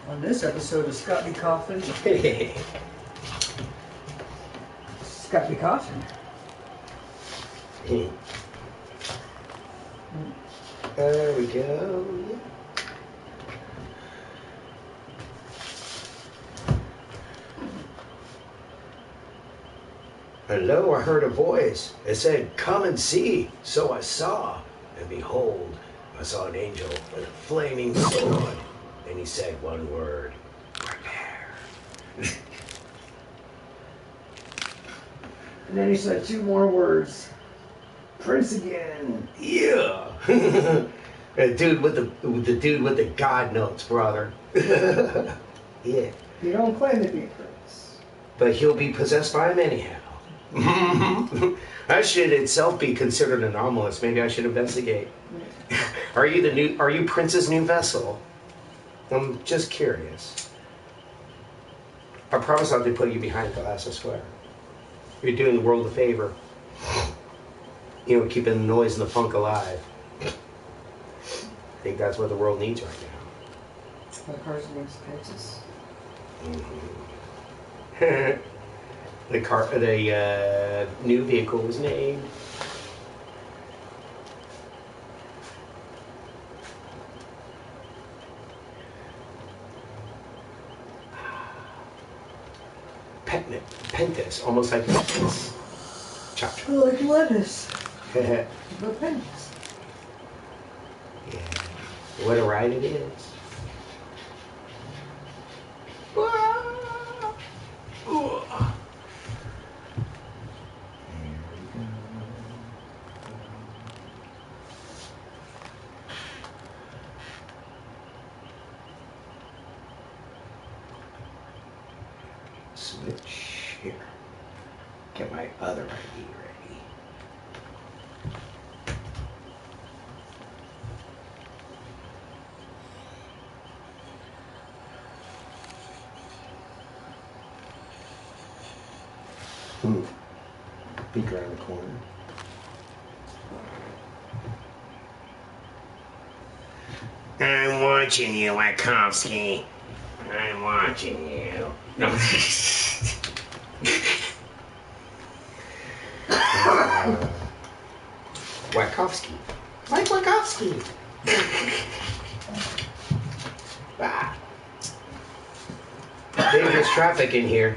On this episode of Scott Be Coffin. Scott Be Coffin. There we go. Hello, I heard a voice. It said, "Come and see." So I saw, and behold, I saw an angel with a flaming sword. And he said one word, "Prepare." And then he said two more words. Prince again. Yeah. The dude with the dude with the God notes, brother. Yeah. You don't claim to be a prince. But he'll be possessed by him anyhow. That should itself be considered anomalous. Maybe I should investigate. Are you Prince's new vessel? I'm just curious. I promise not to put you behind glass, I swear. You're doing the world a favor. You know, keeping the noise and the funk alive. I think that's what the world needs right now. My car's against Texas. Mm-hmm. The new vehicle was named. Pentis, almost like Pentis. Chop chop. Like lettuce. Yeah. But pennies. Yeah. What a ride it is. Switch here. Get my other ID ready. Peek around the corner. I'm watching you, Wachowski. I'm watching you. No. Wachowski. Mike Wachowski. Ah. Dangerous traffic in here.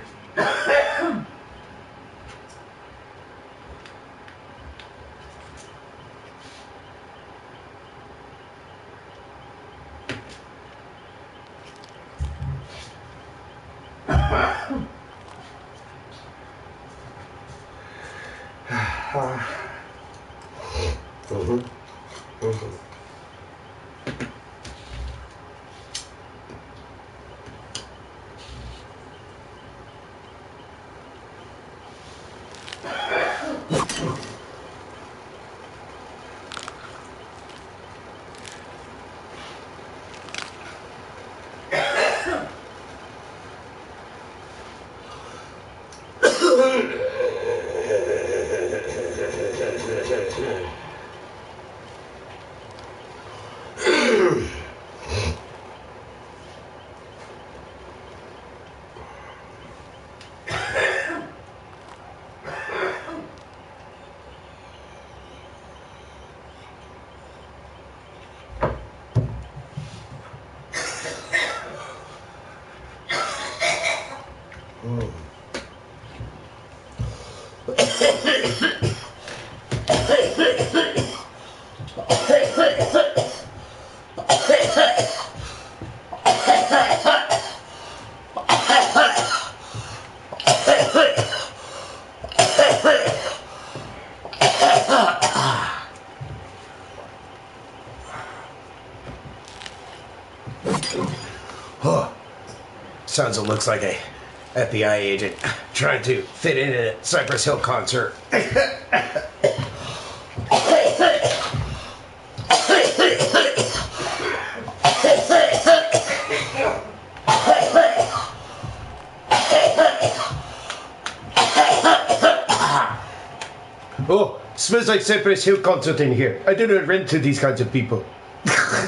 Sounds and looks like a FBI agent trying to fit in at a Cypress Hill concert. Oh, smells like Cypress Hill concert in here. I do not rent to these kinds of people.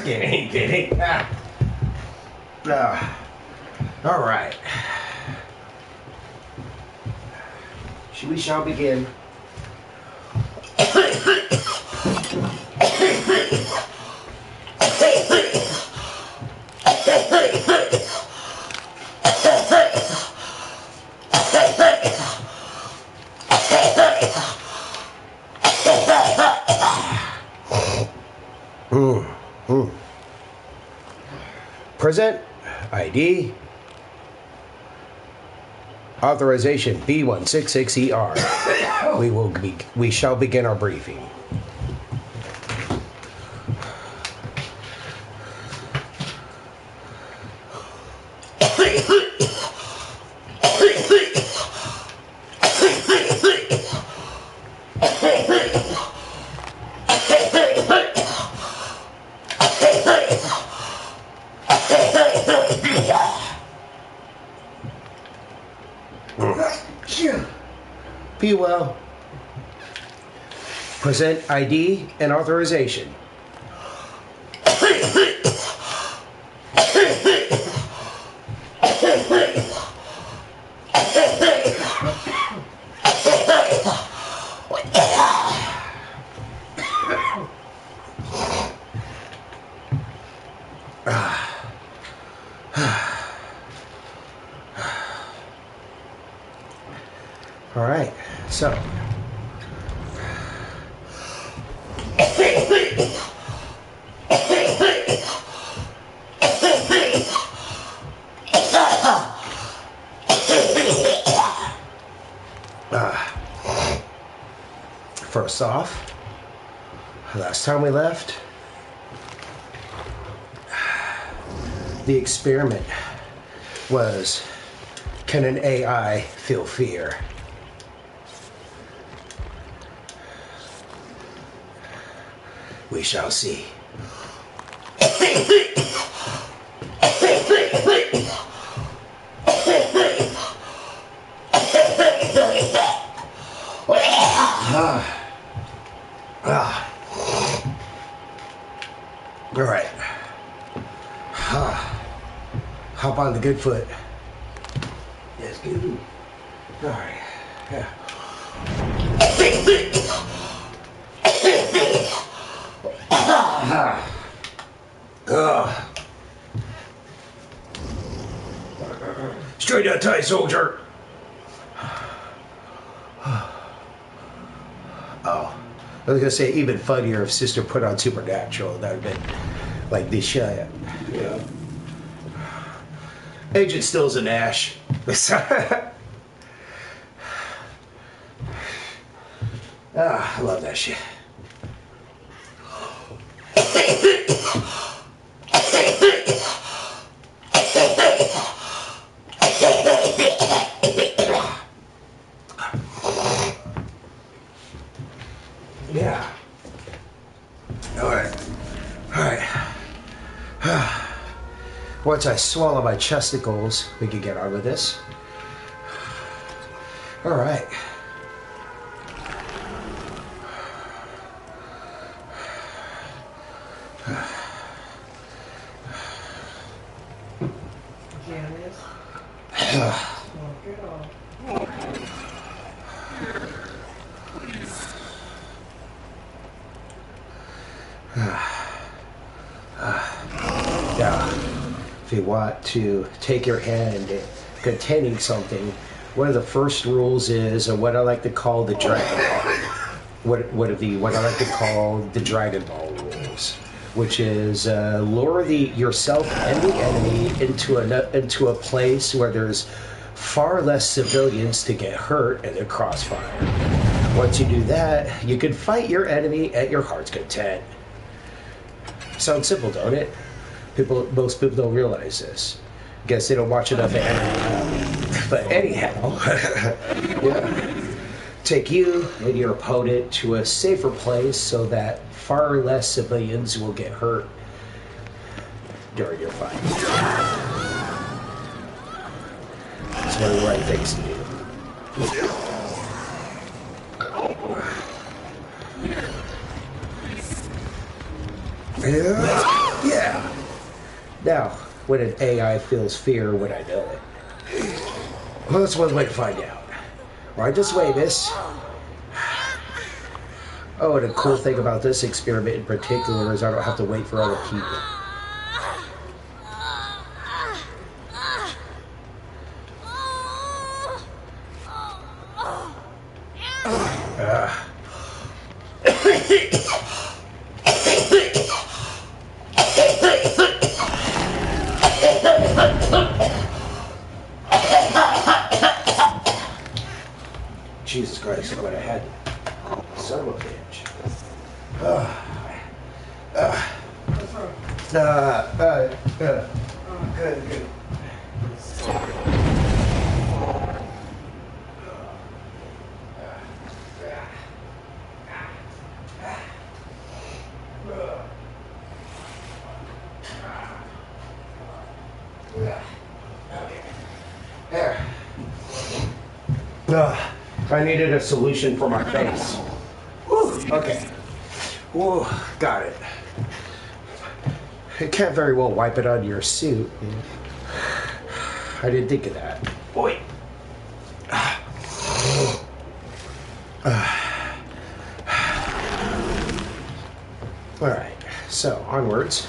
Kidding. All right. We shall begin. Present ID. Authorization B166ER. We shall begin our briefing. Be well. Present ID and authorization. All right, so first off, last time we left, the experiment was, can an AI feel fear? We shall see. All right. Hop on the good foot. That's good. All right. Yeah. Straight out tight, soldier. Oh, I was gonna say even funnier if Sister put on Supernatural. That would have been like this shit. Yeah. Agent Stills and Ash. I love that shit. Yeah. All right. Once I swallow my chesticles, we can get on with this. All right. Now, if you want to take your hand containing something, one of the first rules is what I like to call the Dragon Ball. What I like to call the Dragon Ball rules, which is lure yourself and the enemy into a place where there's far less civilians to get hurt in the crossfire. Once you do that, you can fight your enemy at your heart's content. Sounds simple, don't it? Most people don't realize this. Guess they don't watch enough anime. But anyhow, yeah. Take you and your opponent to a safer place so that far less civilians will get hurt during your fight. It's one of the right things to do. Yeah. Now, when an AI feels fear when I know it. Well, that's one way to find out. Right this way, miss. Oh, and the cool thing about this experiment in particular is I don't have to wait for other people. Jesus Christ, what I had. Son of a bitch. Good. There. I needed a solution for my face. Whew, okay. Whoa, got it. You can't very well wipe it on your suit. I didn't think of that. Boy. All right, so onwards.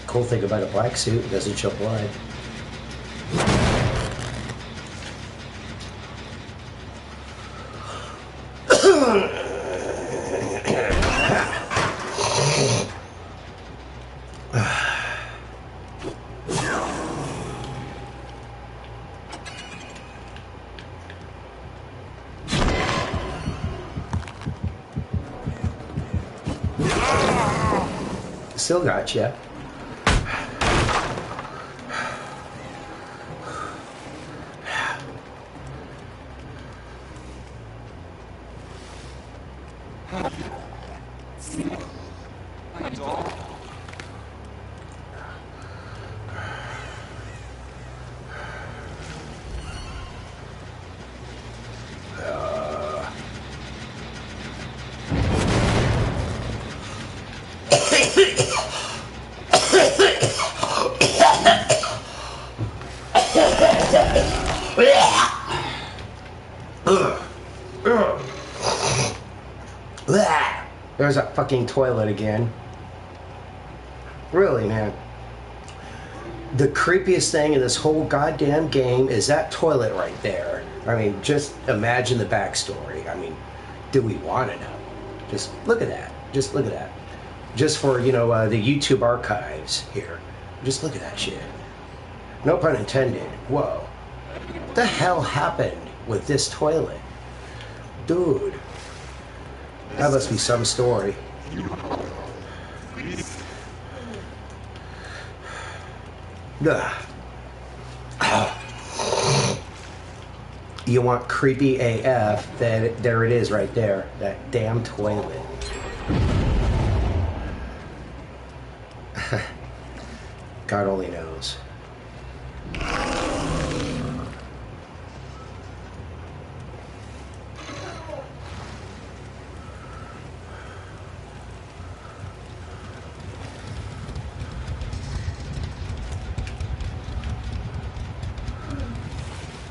Cool thing about a black suit, it doesn't show blood. Still got you. There's that fucking toilet again. Really, man. The creepiest thing in this whole goddamn game is that toilet right there. I mean, just imagine the backstory. I mean, do we want to know? Just look at that. Just look at that. Just for, you know, the YouTube archives here. Just look at that shit. No pun intended. Whoa. What the hell happened with this toilet? Dude. That must be some story. You want creepy AF, then there it is right there. That damn toilet. God only knows.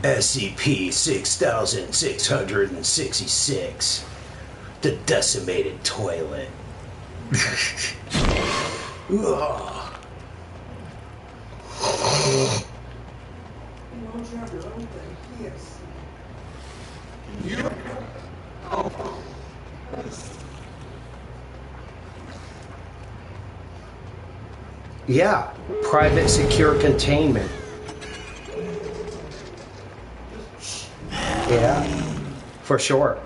SCP 6666. The decimated toilet. Ugh. Don't you have your own thing? Yes. Yeah, private secure containment. Yeah, for sure.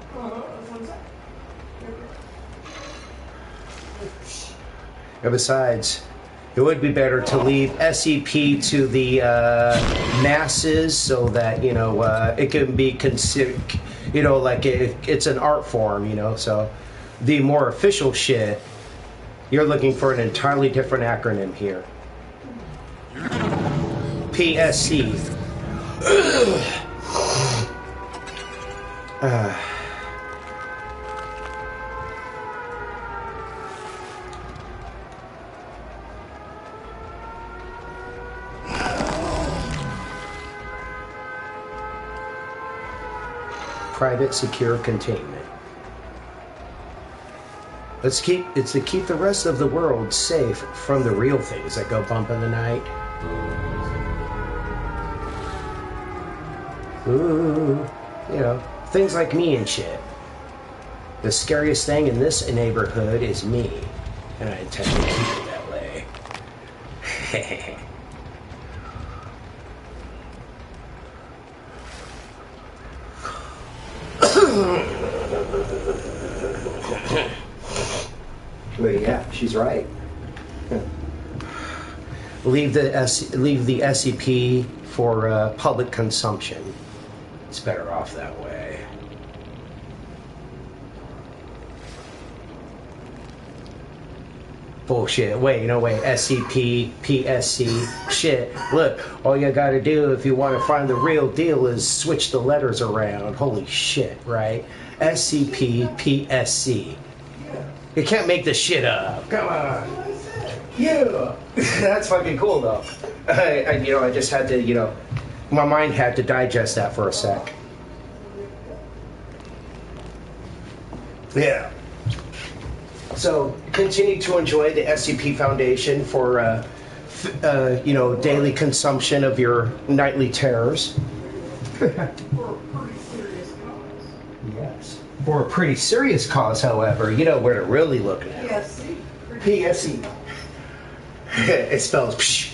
And besides, it would be better to leave SCP to the masses so that, it can be considered, like it's an art form, so the more official shit, you're looking for an entirely different acronym here. PSC. Private secure containment. It's to keep the rest of the world safe from the real things that go bump in the night. Ooh, things like me and shit. The scariest thing in this neighborhood is me, and I intend to keep it that way. But yeah, she's right. Leave the SCP for public consumption. It's better off that way. Bullshit. Wait, SCP, PSC, shit. Look, all you gotta do if you want to find the real deal is switch the letters around. Holy shit, right? SCP, PSC. You can't make this shit up. Come on. Yeah. That's fucking cool, though. I just had to, my mind had to digest that for a sec. Yeah. So, continue to enjoy the SCP Foundation for, daily consumption of your nightly terrors. Yes. For a pretty serious cause, however, you know where to really look at. PSC. It spells psh.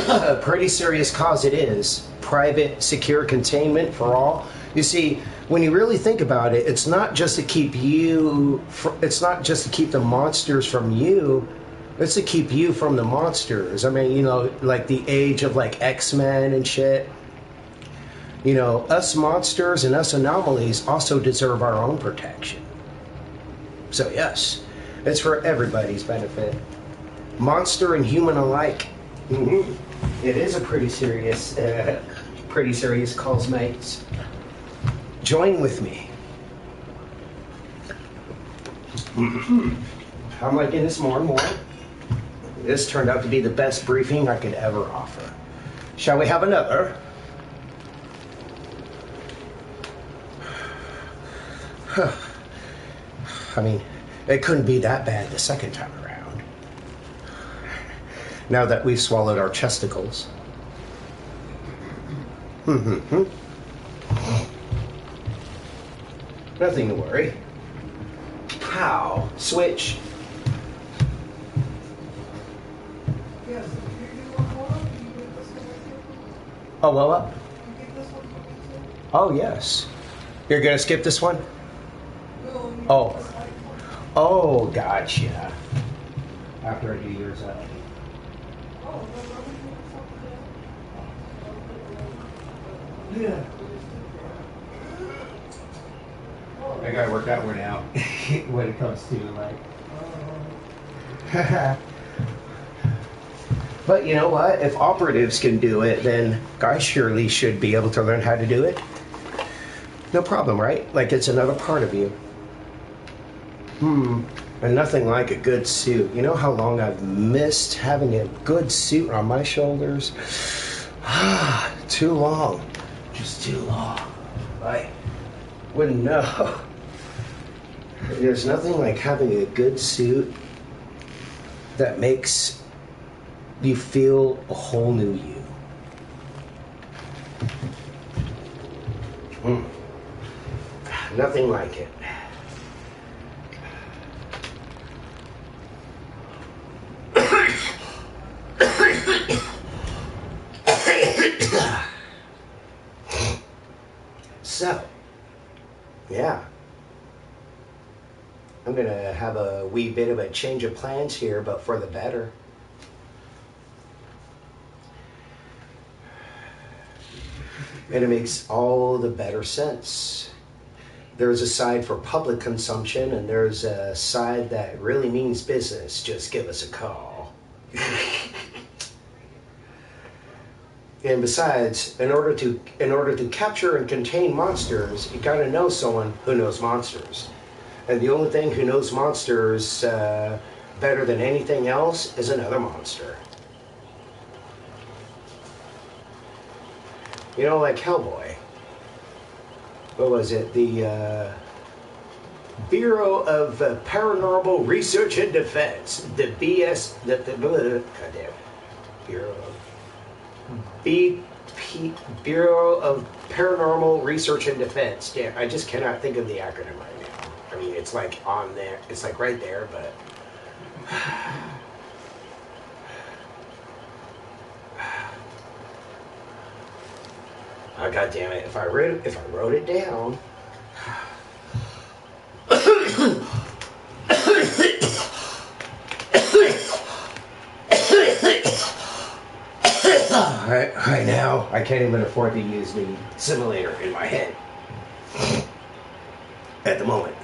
A pretty serious cause it is. Private, secure containment for all. You see, when you really think about it, it's not just to keep it's not just to keep the monsters from you. It's to keep you from the monsters. I mean, like the age of like X-Men and shit. Us monsters and us anomalies also deserve our own protection. So yes, it's for everybody's benefit. Monster and human alike. Mm-hmm. It is a pretty serious cause, mates. Join with me. I'm liking this more and more. This turned out to be the best briefing I could ever offer. Shall we have another? I mean, it couldn't be that bad the second time around. Now that we've swallowed our chesticles. Nothing to worry. Pow! Switch. Oh, well up. Oh, yes. You're gonna skip this one? Oh. Oh, gotcha. After I do yours up. Yeah. I gotta work that one out when it comes to like. But you know what? If operatives can do it, then guys surely should be able to learn how to do it. No problem, right? Like it's another part of you. And nothing like a good suit. You know how long I've missed having a good suit on my shoulders? Too long. Just too long. I wouldn't know. There's nothing like having a good suit that makes you feel a whole new you. Nothing like it. So, yeah. I'm going to have a wee bit of a change of plans here, but for the better. And it makes all the better sense. There's a side for public consumption, and there's a side that really means business. Just give us a call. And besides, in order to capture and contain monsters, you gotta know someone who knows monsters. And the only thing who knows monsters better than anything else is another monster. You know, like Hellboy. What was it? The Bureau of Paranormal Research and Defense. The goddamn Bureau of Bureau of Paranormal Research and Defense. Damn, I just cannot think of the acronym right now. I mean, it's like on there. It's like right there, but. Oh, God damn it! If I wrote it down. Right now, I can't even afford to use the simulator in my head. At the moment.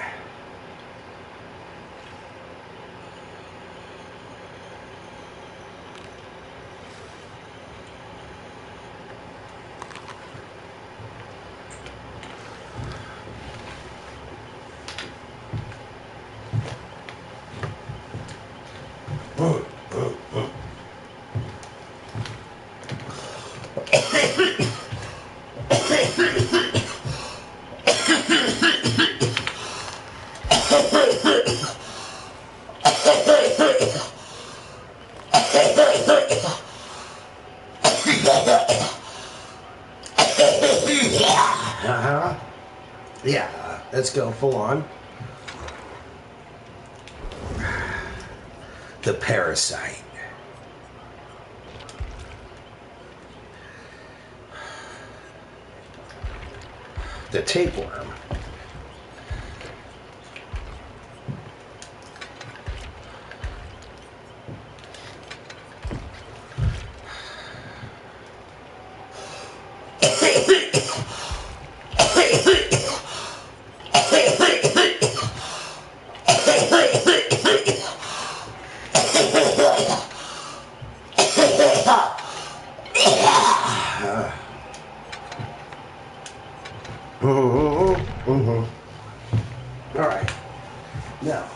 Yeah, let's go full on. The parasite. The tapeworm. All right. Now,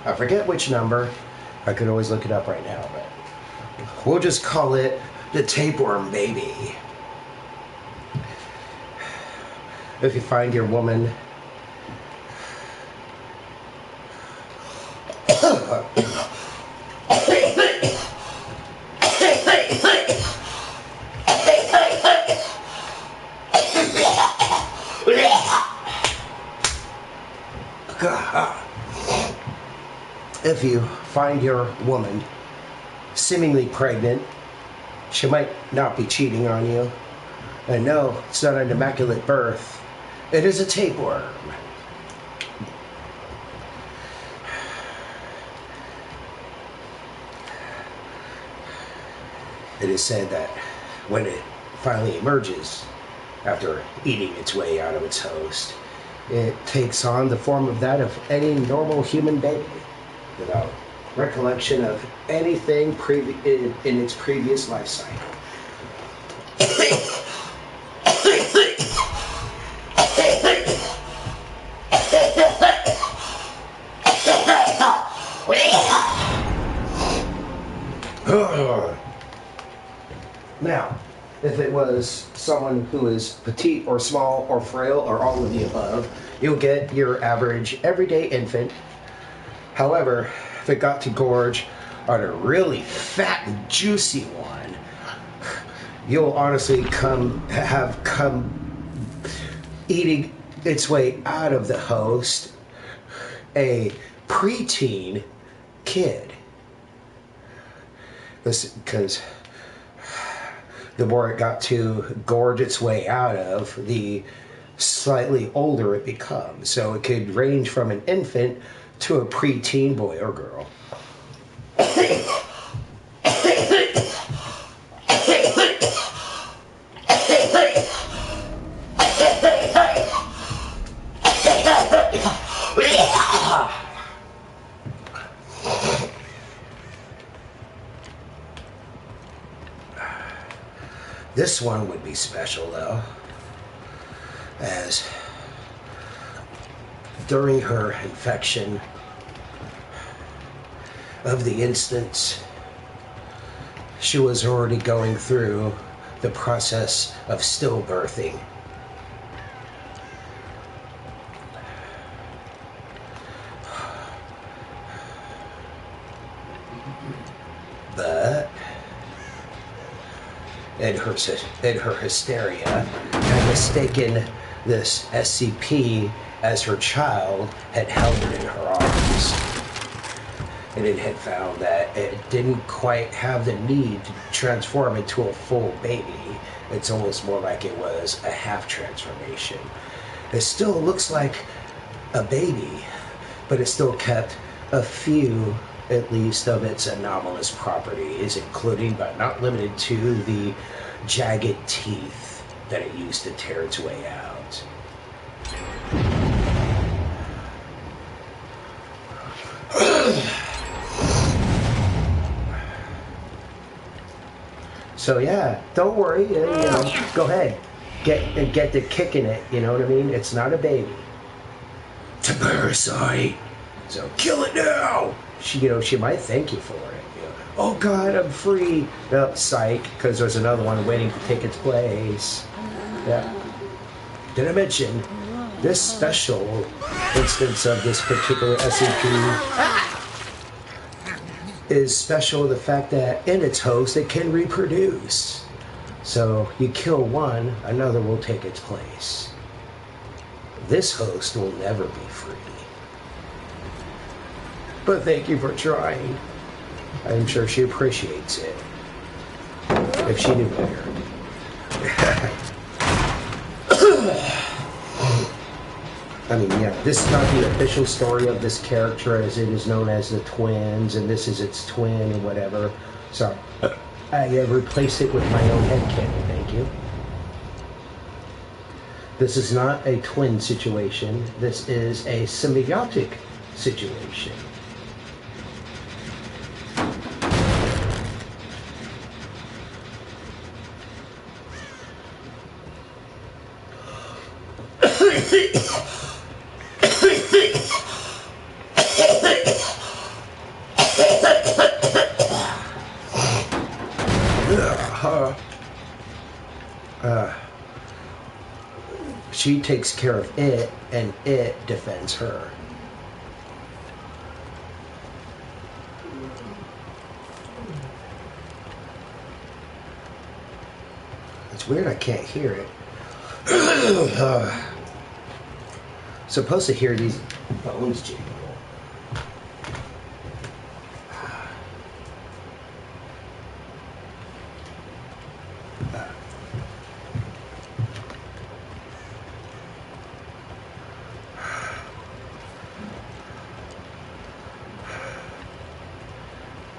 I forget which number. I could always look it up right now, but we'll just call it the tapeworm baby. If you find your woman if you find your woman seemingly pregnant, she might not be cheating on you. And no, it's not an immaculate birth. It is a tapeworm. It is said that when it finally emerges, after eating its way out of its host, it takes on the form of that of any normal human baby, without recollection of anything in its previous life cycle. Now, if it was someone who is petite or small or frail or all of the above, you'll get your average everyday infant. However, if it got to gorge on a really fat and juicy one, you'll honestly come eating its way out of the host a preteen kid. Because the more it got to gorge its way out of, the slightly older it becomes. So it could range from an infant to a preteen boy or girl. This one would be special though, as during her infection of the instance, she was already going through the process of stillbirthing. But in her hysteria, had mistaken this S.C.P. as her child, had held it in her arms. And it had found that it didn't quite have the need to transform into a full baby. It's almost more like it was a half transformation. It still looks like a baby, but it still kept a few, at least, of its anomalous properties, including but not limited to the jagged teeth that it used to tear its way out. So yeah, don't worry, go ahead, get to kicking it, you know what I mean? It's not a baby. It's a parasite. So kill it now. She might thank you for it. Oh God, I'm free. Oh, psych, because there's another one waiting to take its place. Yeah. Did I mention this special instance of this particular S.C.P. is special the fact that in its host it can reproduce. So you kill one, another will take its place. This host will never be free. But thank you for trying. I'm sure she appreciates it. If she knew better. I mean, yeah, this is not the official story of this character, as it is known as the twins, and this is its twin and whatever. So I replaced it with my own headcanon, thank you. This is not a twin situation. This is a symbiotic situation. She takes care of it, and it defends her. It's weird I can't hear it. Supposed to hear these bones jingle.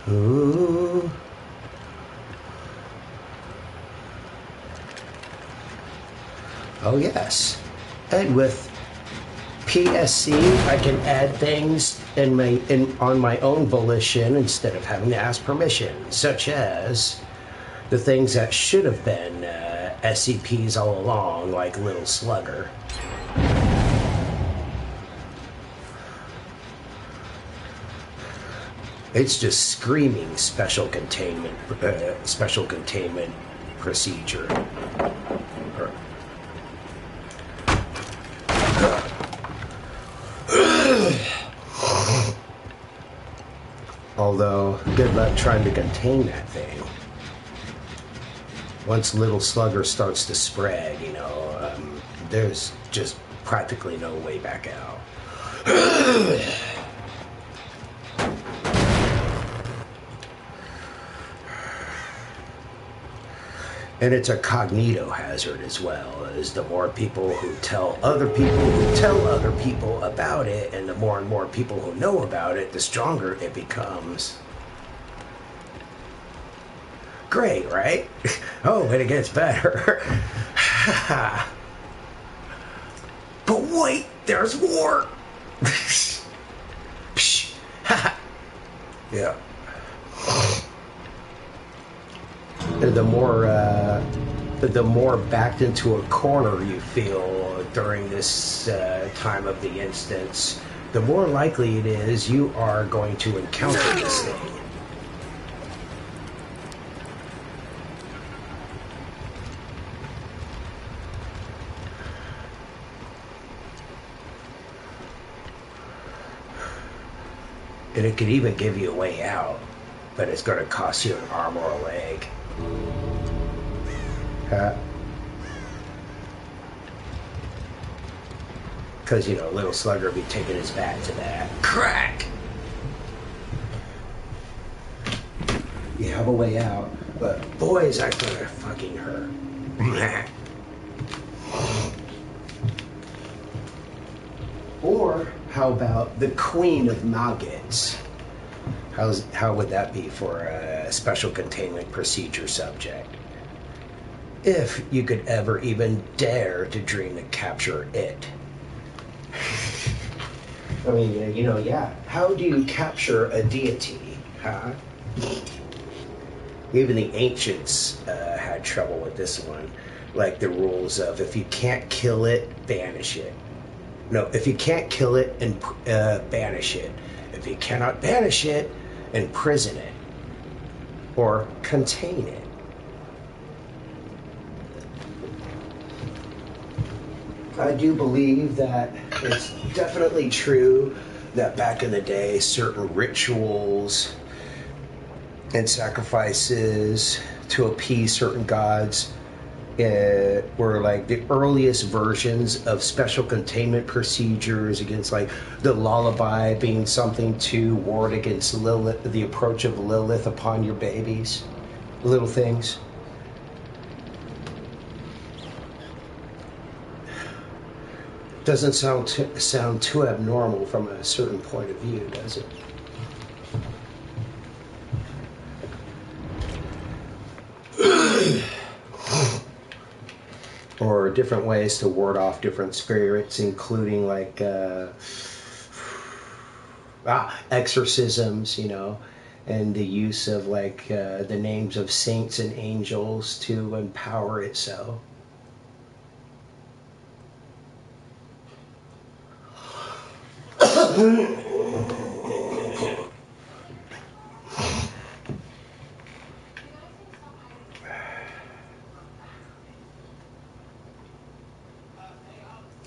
Ooh. Oh yes, and with PSC I can add things on my own volition instead of having to ask permission, such as the things that should have been SCPs all along, like Little Slugger. It's just screaming special containment procedure. Although, good luck trying to contain that thing. Once little slugger starts to spread, there's just practically no way back out. And it's a cognito hazard as well, as the more people who tell other people about it, and the more and more people who know about it, the stronger it becomes. Great, right? Oh, and it gets better. But wait, there's more. Yeah. The more backed into a corner you feel during this time of the instance, the more likely it is you are going to encounter this thing. And it could even give you a way out, but it's going to cost you an arm or a leg. Because, little slugger will be taking his back to that. Crack! You have a way out, but boy, is that going to fucking hurt. Or, how about the Queen of Nuggets? How would that be for a special containment procedure subject? If you could ever even dare to dream to capture it. I mean, yeah. How do you capture a deity, huh? Even the ancients had trouble with this one. Like the rules of if you can't kill it, banish it. No, if you can't kill it, and banish it. If you cannot banish it, imprison it. Or contain it. I do believe that it's definitely true that back in the day, certain rituals and sacrifices to appease certain gods were like the earliest versions of special containment procedures against, like, the lullaby being something to ward against Lilith, the approach of Lilith upon your babies. Little things. Doesn't sound too abnormal from a certain point of view, does it? Or different ways to ward off different spirits, including like exorcisms, and the use of like the names of saints and angels to empower it so.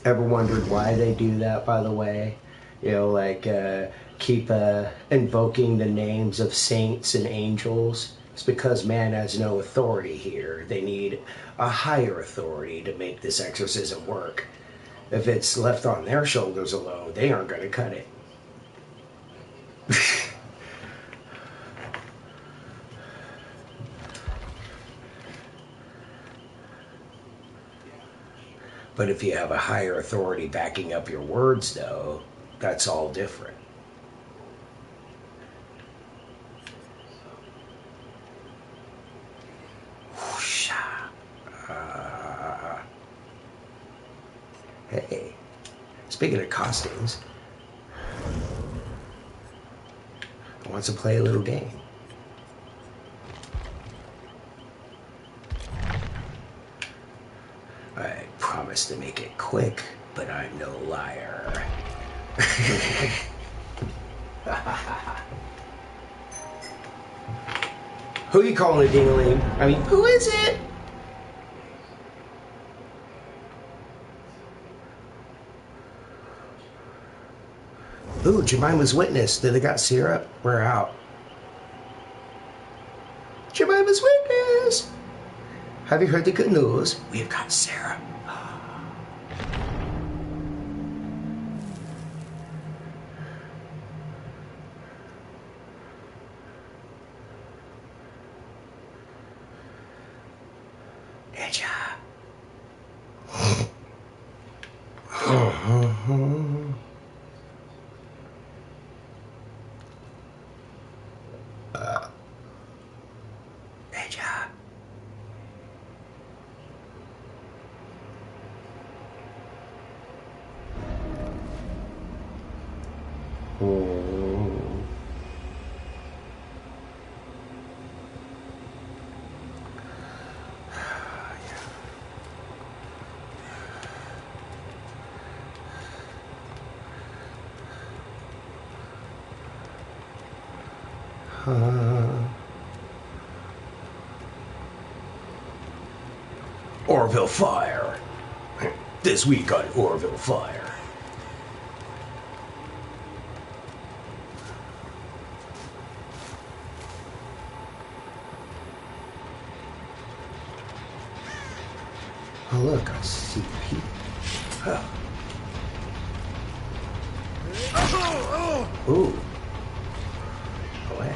Ever wondered why they do that, by the way? Keep invoking the names of saints and angels. It's because man has no authority here. They need a higher authority to make this exorcism work. If it's left on their shoulders alone, they aren't going to cut it. But if you have a higher authority backing up your words, though, that's all different. Hey, speaking of costumes, I want to play a little game. I promise to make it quick, but I'm no liar. Who you calling a ding-a-ling? I mean, who is it? Ooh, Jemima's witness. Did they got syrup? We're out. Jemima's witness. Have you heard the good news? We've got syrup. Did ya? Did ya? Orville Fire. This week on Orville Fire. Oh look, S.C.P. Ooh. Away.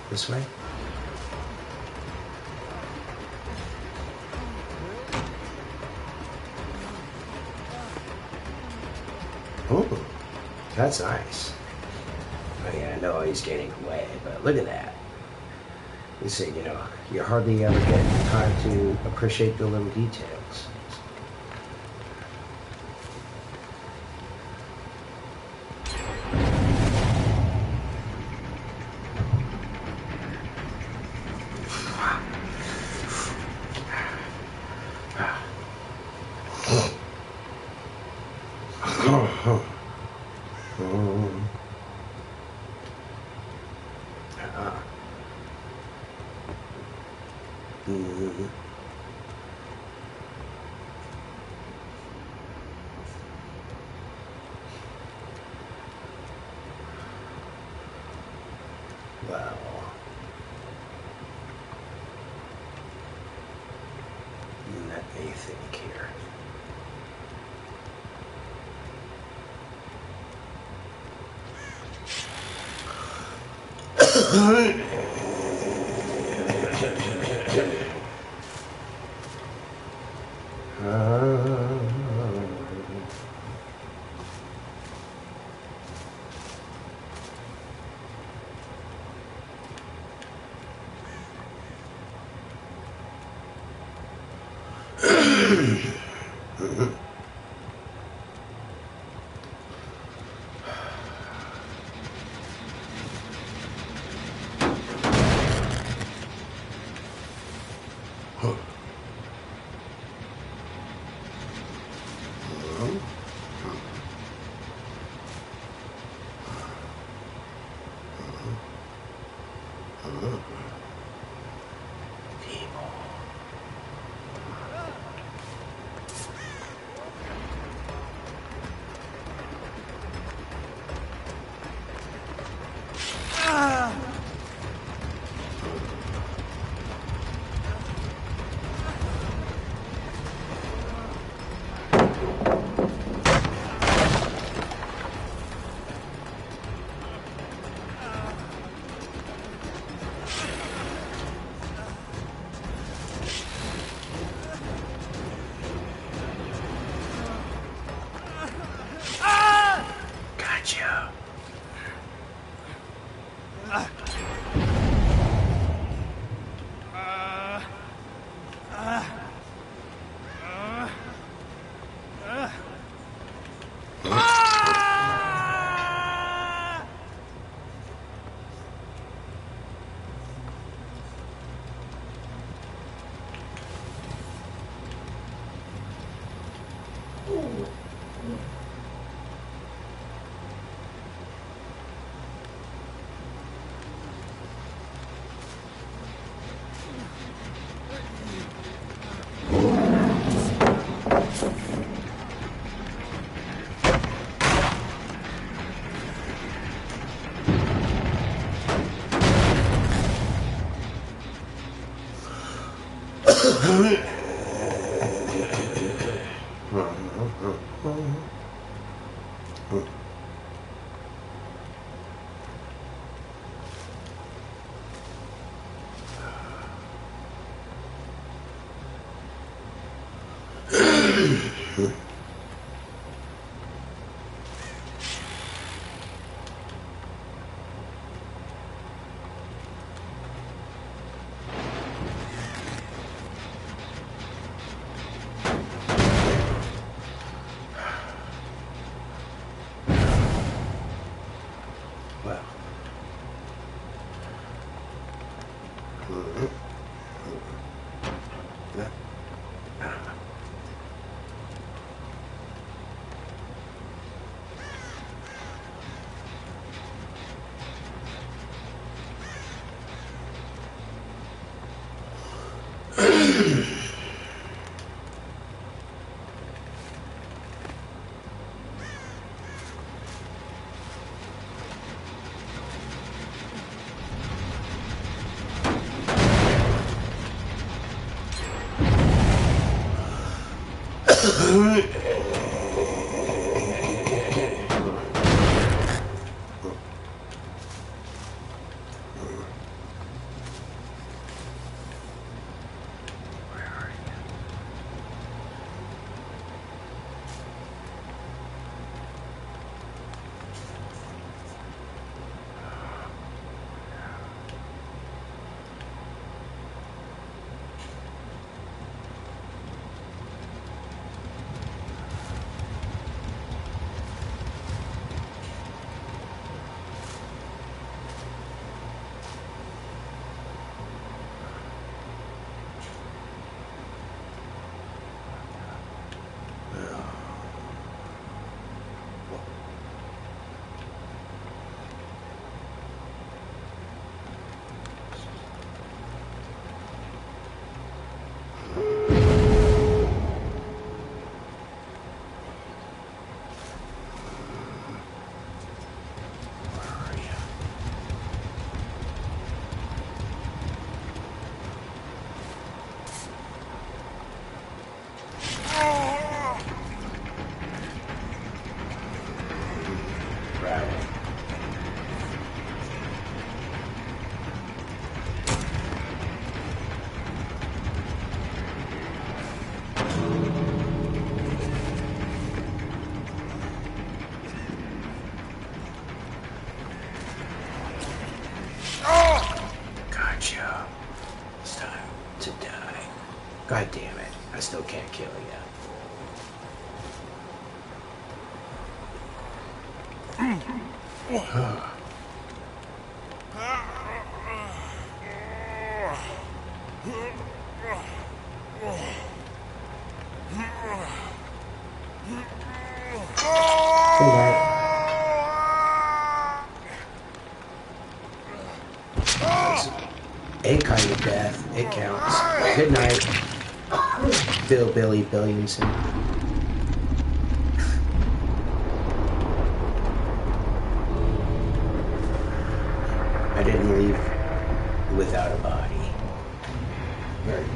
This way? Oh, that's nice. I mean, I know he's getting away, but look at that. You see, you know, you hardly ever get time to appreciate the little details. Well, let me think here. Well. Gotcha. It's time to die. God damn it. I still can't kill you. Good night. A kind of death. It counts. Good night, Bill Billy Billiamson. I didn't leave without a body. Very good.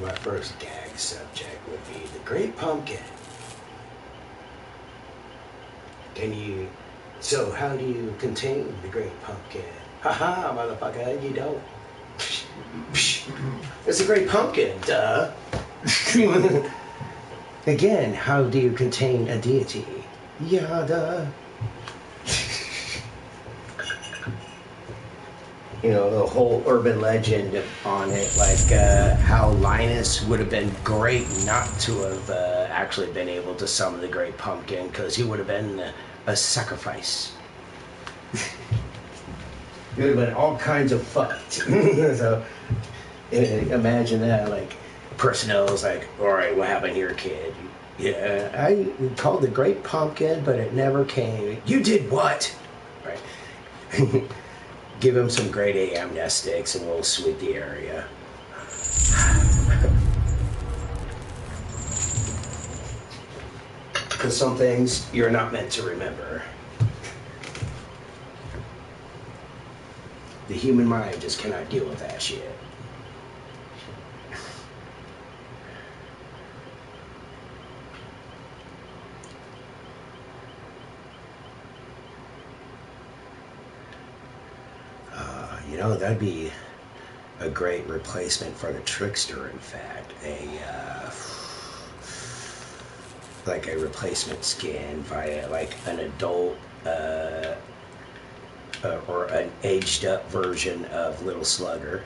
My first gag subject would be the Great Pumpkin. So how do you contain the Great Pumpkin? Haha, motherfucker, you don't. It's a Great Pumpkin, duh. Again, how do you contain a deity? Yada. You know, the whole urban legend on it, like how Linus would have been great not to have actually been able to summon the Great Pumpkin, because he would have been a sacrifice. He would have been all kinds of fucked. So imagine that, like, personnel's like, all right, what happened here, kid? Yeah, I called the Great Pumpkin, but it never came. You did what? Right. Give him some grade A amnestics and we'll sweep the area. Because some things you're not meant to remember. The human mind just cannot deal with that shit. You know, that'd be a great replacement for the Trickster, in fact. Like a replacement skin via like an adult or an aged up version of Little Slugger.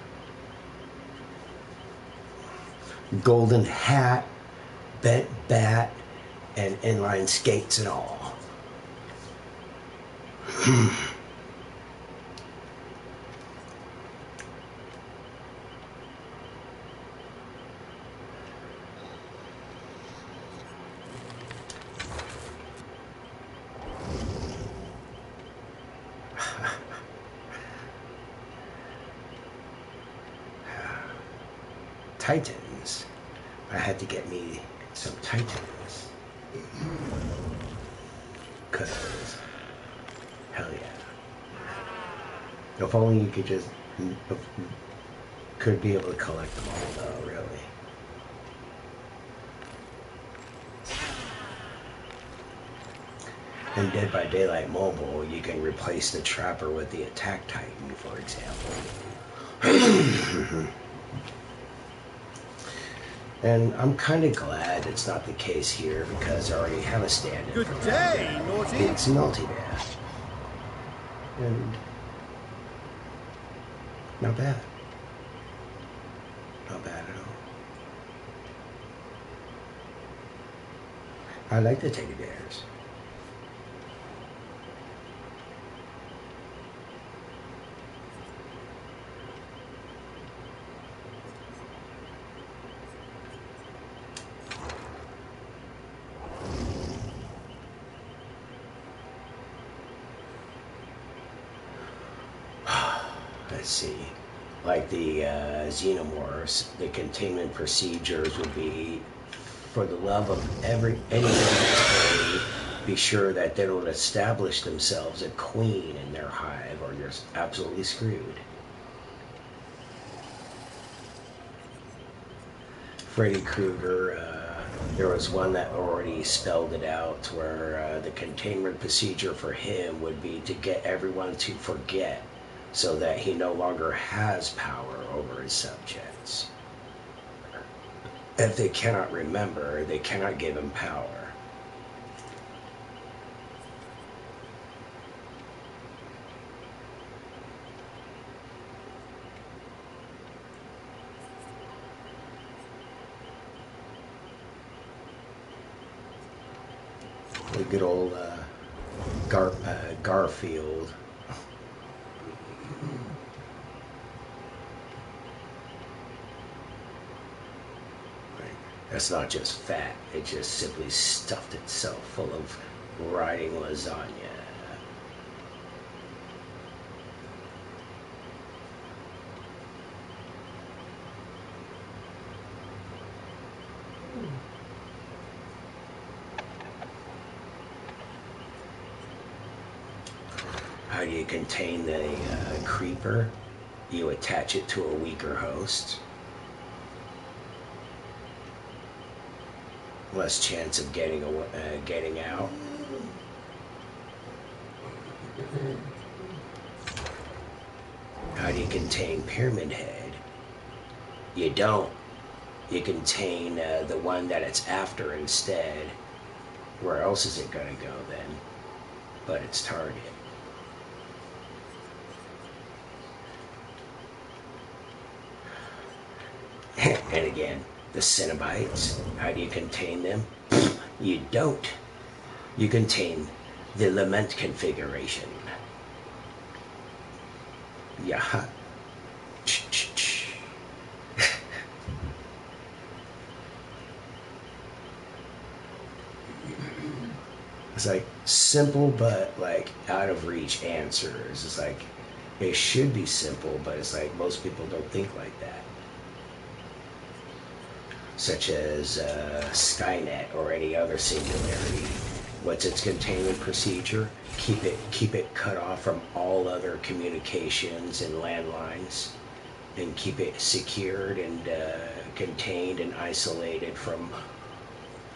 Golden hat, bent bat, and inline skates and all. Titans. I had to get me some Titans. Cause hell yeah. If only you could just could be able to collect them all though, really. In Dead by Daylight Mobile, you can replace the Trapper with the Attack Titan, for example. And I'm kind of glad it's not the case here because I already have a stand-in. Good day, naughty. It's Multivan. And not bad. Not bad at all. I like the teddy bears. Let's see, like the xenomorphs, the containment procedures would be, for the love of anything that's holy, be sure that they don't establish themselves a queen in their hive or you're absolutely screwed. Freddy Krueger, there was one that already spelled it out where the containment procedure for him would be to get everyone to forget, so that he no longer has power over his subjects. If they cannot remember, they cannot give him power. The good old Garfield. That's not just fat, it just simply stuffed itself full of rotting lasagna. How do do you contain the creeper? You attach it to a weaker host. Less chance of getting out. How do you contain Pyramid Head? You don't. You contain the one that it's after instead. Where else is it gonna go then? But its target. And again, the Cenobites. How do you contain them? You don't. You contain the Lament configuration. Yeah. It's like simple but like out of reach answers. It's like it should be simple, but it's like most people don't think like that. Such as Skynet or any other singularity. What's its containment procedure? Keep it cut off from all other communications and landlines, and keep it secured and contained and isolated from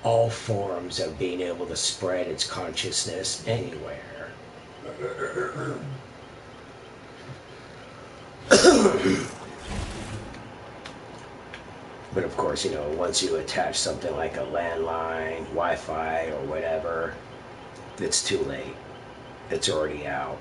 all forms of being able to spread its consciousness anywhere. But of course, once you attach something like a landline, Wi-Fi, or whatever, it's too late. It's already out.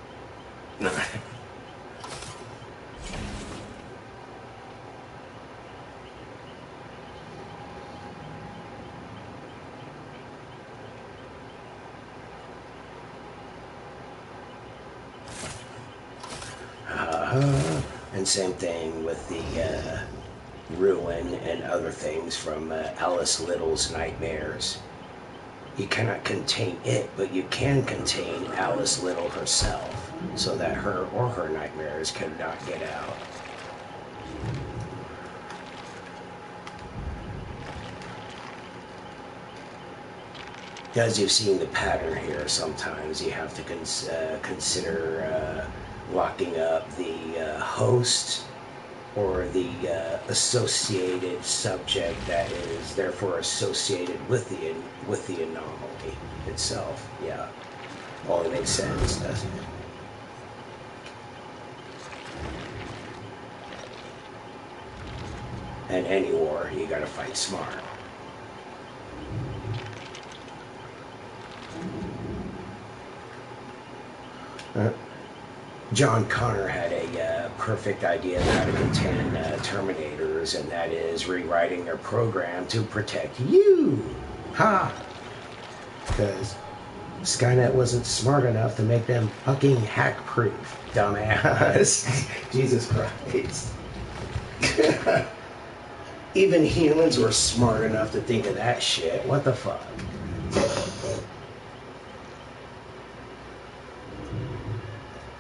And same thing with the ruin and other things from Alice Little's nightmares. You cannot contain it, but you can contain Alice Little herself, so that her or her nightmares cannot get out. As you've seen the pattern here, sometimes you have to consider locking up the host or the associated subject that is therefore associated with the anomaly itself. Yeah, all makes sense, doesn't it? And any war, you gotta fight smart. John Connor had a perfect idea of how to contain Terminators, and that is rewriting their program to protect you. Ha! Because Skynet wasn't smart enough to make them fucking hack-proof, dumbass. Jesus Christ. Even humans were smart enough to think of that shit. What the fuck?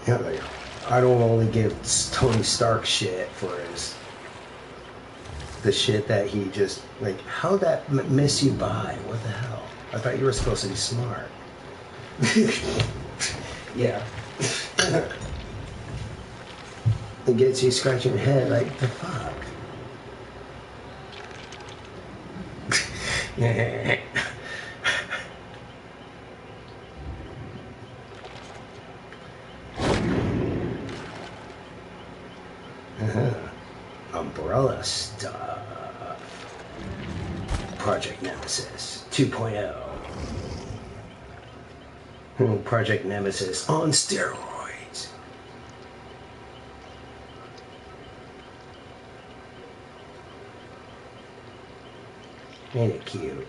Yeah, like, I don't only give Tony Stark shit for the shit that he just, like, how'd that miss you by? What the hell? I thought you were supposed to be smart. Yeah. It gets you scratching your head like, the fuck? Yeah. Umbrella stuff. Project Nemesis 2.0. Project Nemesis on steroids. Ain't it cute?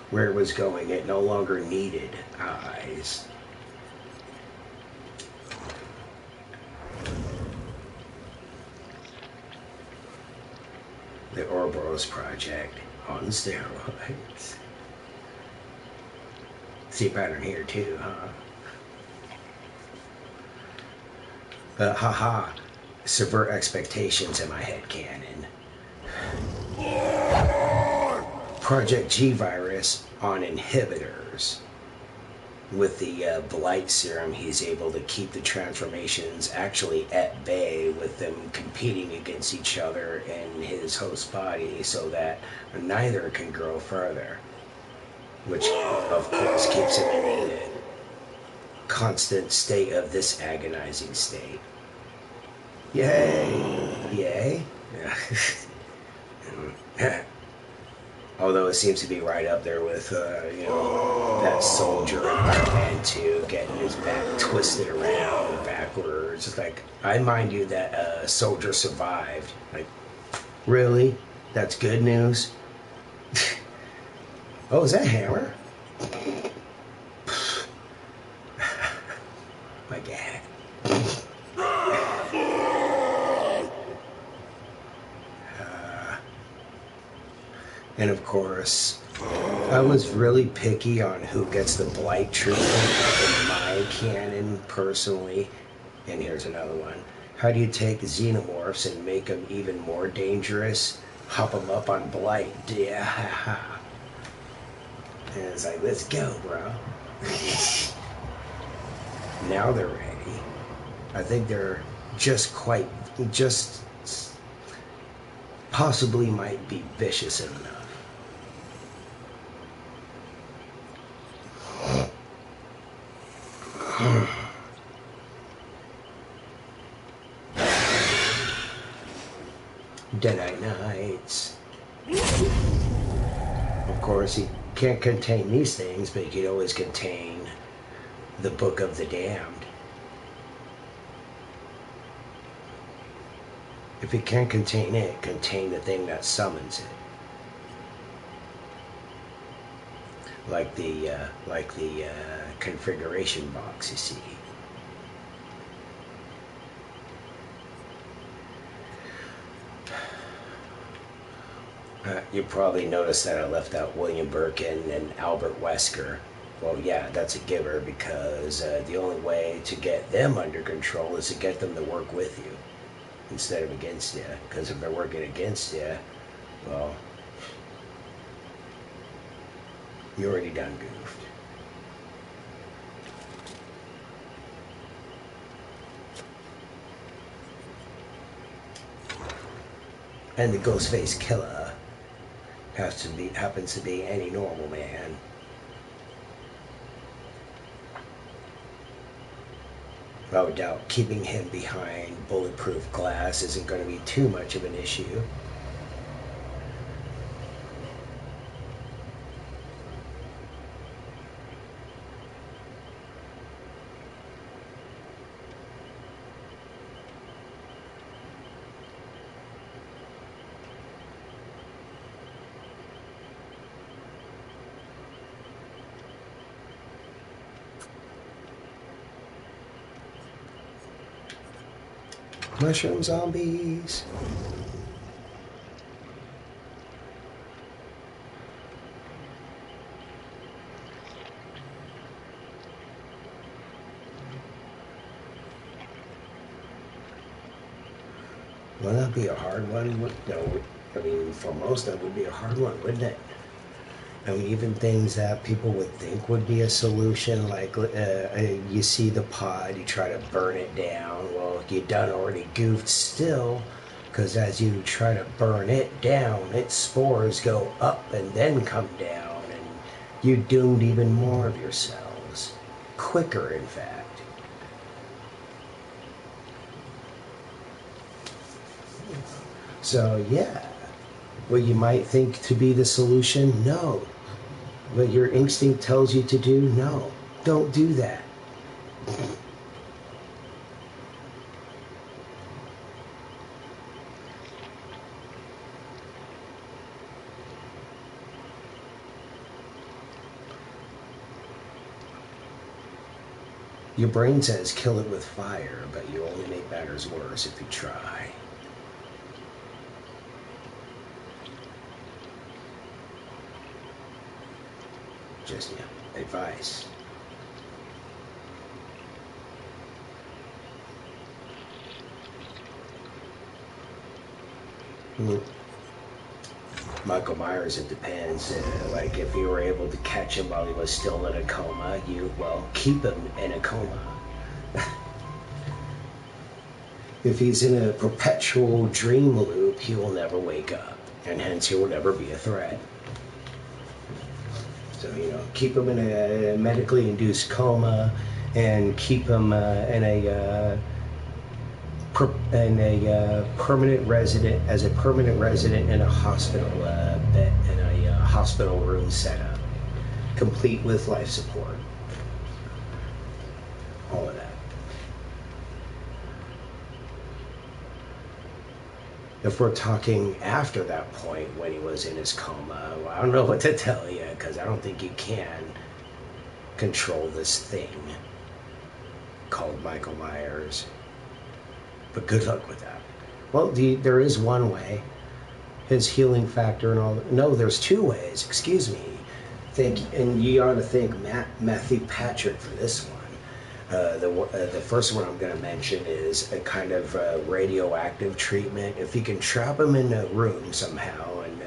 Where it was going, it no longer needed eyes. The Ouroboros Project on steroids. See a pattern here too, huh? Haha, subvert expectations in my head canon. Project G-Virus on inhibitors. with the blight serum, he's able to keep the transformations actually at bay, with them competing against each other in his host body, so that neither can grow further, which of course keeps him in a constant state of this agonizing state. Yay! Yay? Yeah. Although it seems to be right up there with, that soldier in Iron Man 2 getting his back twisted around backwards. It's like, I mind you that soldier survived. Like, really? That's good news? Oh, is that a hammer? My gag. And of course, I was really picky on who gets the blight treatment in my canon personally. And here's another one. How do you take xenomorphs and make them even more dangerous? Hop them up on blight. Yeah. And it's like, let's go, bro. Now they're ready. I think they're just possibly might be vicious enough. Deadite Nights. Of course, he can't contain these things, but he can always contain the Book of the Damned. If he can't contain it, contain the thing that summons it. Like the configuration box, you see. You probably noticed that I left out William Birkin and Albert Wesker. Well, yeah, that's a giver, because the only way to get them under control is to get them to work with you instead of against you. Because if they're working against you, well, you already done goofed. And the Ghostface Killer happens to be any normal man. Without doubt, keeping him behind bulletproof glass isn't going to be too much of an issue. Mushroom zombies. Well, that'd be a hard one. No, I mean, for most, that would be a hard one, wouldn't it? I mean, even things that people would think would be a solution, like you see the pod, you try to burn it down. Well, you done already goofed still, because as you try to burn it down, its spores go up and then come down, and you doomed even more of your cells. Quicker, in fact. So, yeah. What you might think to be the solution, no. What your instinct tells you to do, no. Don't do that. Your brain says kill it with fire, but you only make matters worse if you try. Just, advice. Michael Myers, it depends. Like if you were able to catch him while he was still in a coma, keep him in a coma. If he's in a perpetual dream loop, he will never wake up, and hence he will never be a threat. So, keep him in a medically induced coma, and keep him in a permanent resident, as a permanent resident in a hospital bed, in a hospital room setup, complete with life support. All of that. If we're talking after that point when he was in his coma, well, I don't know what to tell you, because I don't think you can control this thing called Michael Myers. But good luck with that. Well, there is one way. His healing factor and all. No, there's two ways. Excuse me. And you ought to thank Matthew Patrick for this one. The first one I'm going to mention is a kind of radioactive treatment. If you can trap him in a room somehow and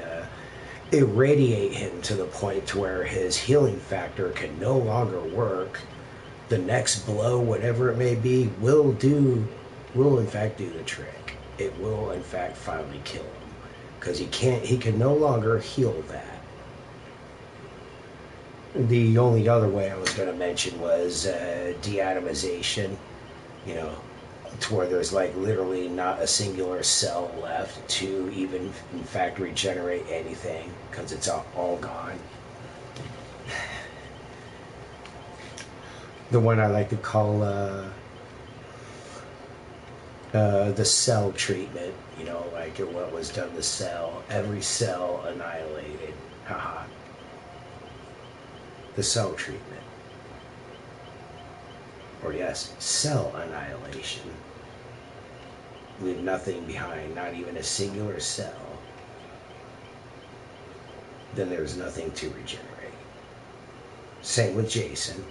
irradiate him to the point to where his healing factor can no longer work, the next blow, whatever it may be, will in fact do the trick. It will in fact finally kill him, because he can no longer heal that. The only other way I was going to mention was deatomization, to where there's like literally not a singular cell left to even in fact regenerate anything, because it's all gone. The one I like to call the cell treatment, like what was done to cell, every cell annihilated. Haha. The cell treatment. Or yes, cell annihilation. Leave nothing behind, not even a singular cell. Then there's nothing to regenerate. Same with Jason.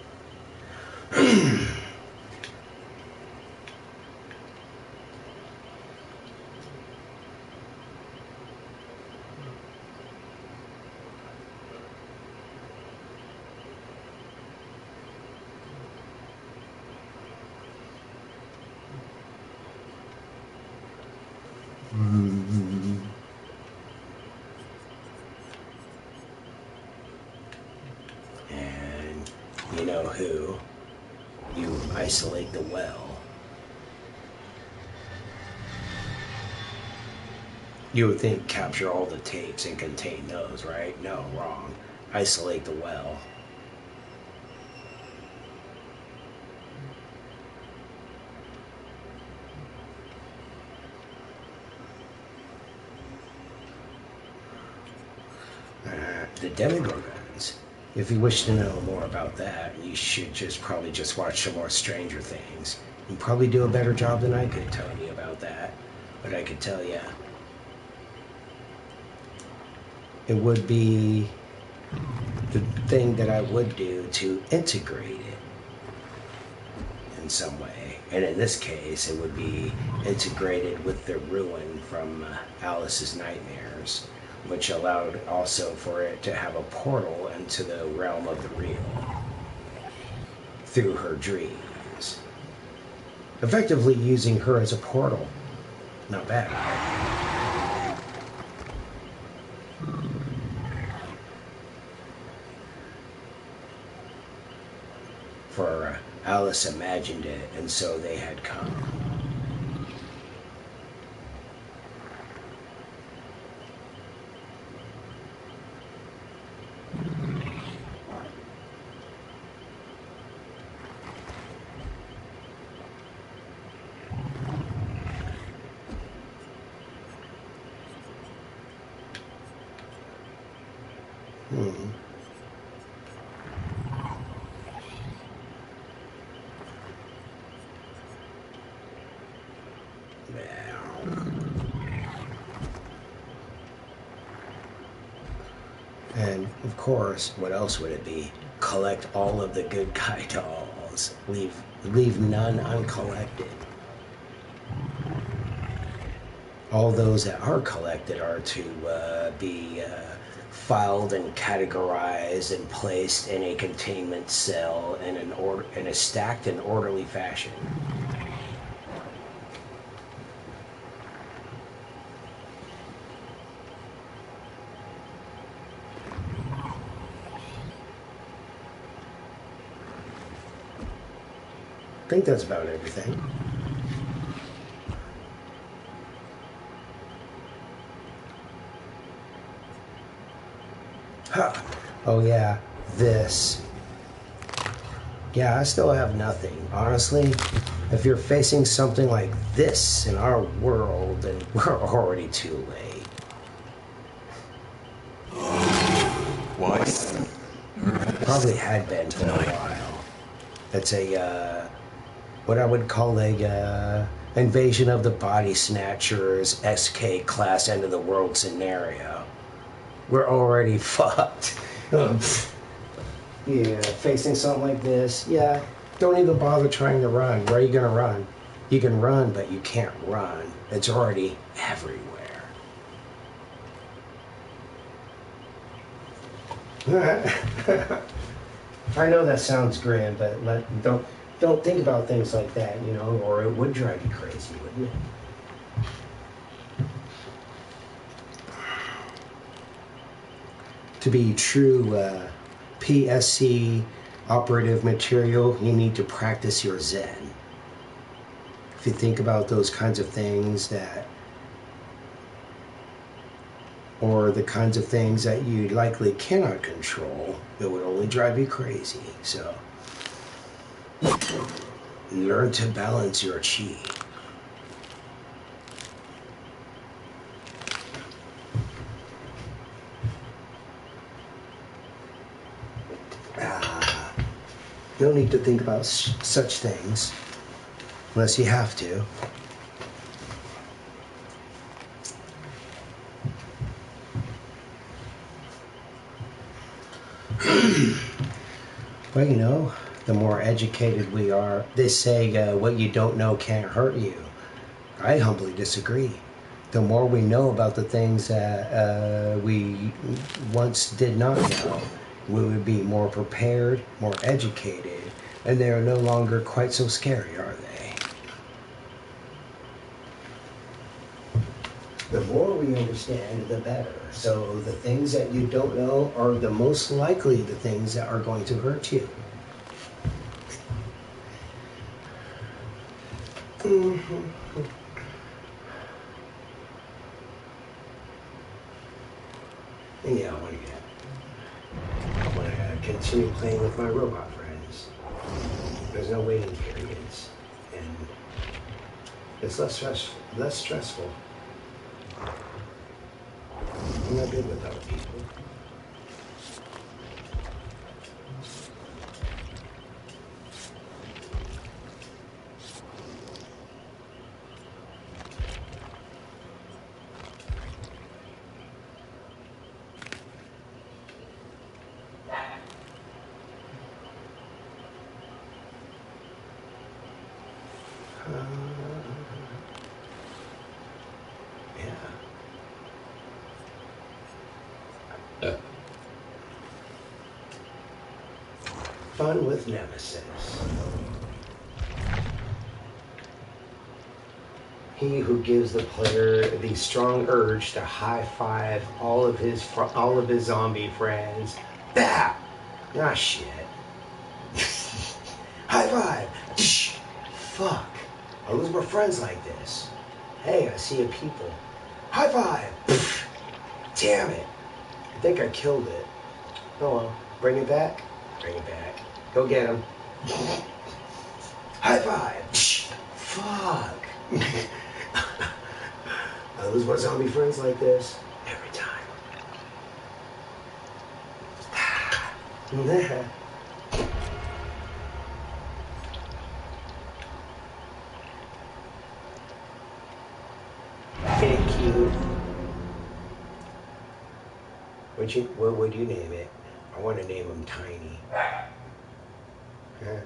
And you know who? You isolate the well. You would think capture all the tapes and contain those, right? No, wrong. Isolate the well. The Demogorgons. If you wish to know more about that, you should probably watch some more Stranger Things. You'd probably do a better job than I could telling you about that. But I could tell you, it would be the thing that I would do to integrate it in some way. And in this case, it would be integrated with the ruin from Alice's nightmares, which allowed also for it to have a portal into the realm of the real through her dreams. Effectively using her as a portal. Not bad, right? For Alice imagined it, and so they had come. And of course, what else would it be? Collect all of the good guy dolls. Leave none uncollected. all those that are collected are to be filed and categorized and placed in a containment cell in a stacked and orderly fashion. I think that's about everything. Huh. Oh yeah, this. Yeah, I still have nothing. Honestly, if you're facing something like this in our world, then we're already too late. Why? Probably had been for a while. It's a, what I would call a, invasion of the body snatchers, SK class end of the world scenario. We're already fucked. Yeah, facing something like this, yeah, don't even bother trying to run. Where are you gonna run? You can run, but you can't run. It's already everywhere. I know that sounds grand, but don't think about things like that, you know, or it would drive you crazy, wouldn't it? To be true PSC operative material, you need to practice your Zen. If you think about those kinds of things that, or the kinds of things that you likely cannot control, it would only drive you crazy. So, learn to balance your chi. No need to think about such things unless you have to. Well, you know, the more educated we are, they say what you don't know can't hurt you. I humbly disagree. The more we know about the things that we once did not know, we would be more prepared, more educated, and they are no longer quite so scary, are they? The more we understand, the better. So the things that you don't know are the most likely the things that are going to hurt you. And yeah, I want to continue playing with my robot friends. There's no waiting periods, and it's less stressful. I'm not good with other people. Yeah. Fun with Nemesis. He who gives the player the strong urge to high five all of his zombie friends. Bah! Ah, shit. High five! Fuck. I lose my friends like this. Hey, I see a people. High five! Damn it. I think I killed it. Oh well. Bring it back? Bring it back. Go get him. High five! Fuck. I lose my zombie friends like this every time. Thank you. What would you name it? I want to name him Tiny. Huh?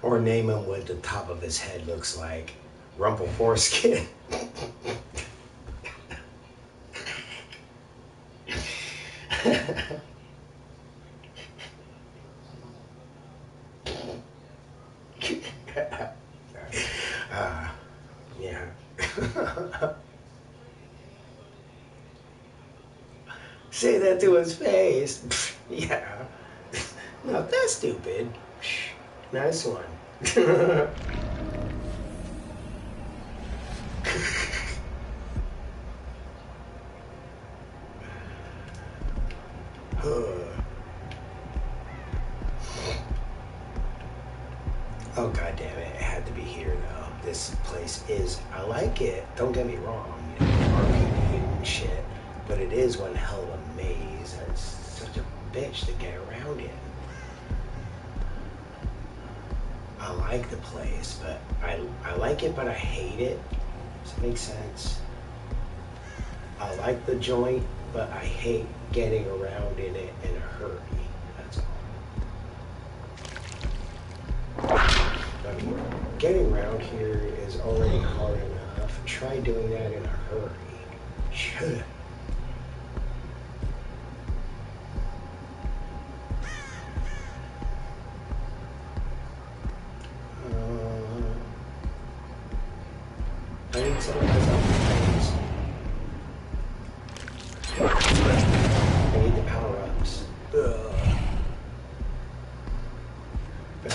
Or name him what the top of his head looks like. Rumple foreskin. Yeah. Say that to his face. Yeah. Now that's stupid. Nice one. Oh god damn it! It had to be here though. This place is. I like it. Don't get me wrong. You know, RPD and shit, but it is one hell of a maze. And it's such a bitch to get around in. I like the place, but I like it, but I hate it. Does that make sense? I like the joint, but I hate getting around in it in a hurry. That's all. I mean, getting around here is already hard enough. Try doing that in a hurry. Shit. I need some of those things. I need the power-ups. But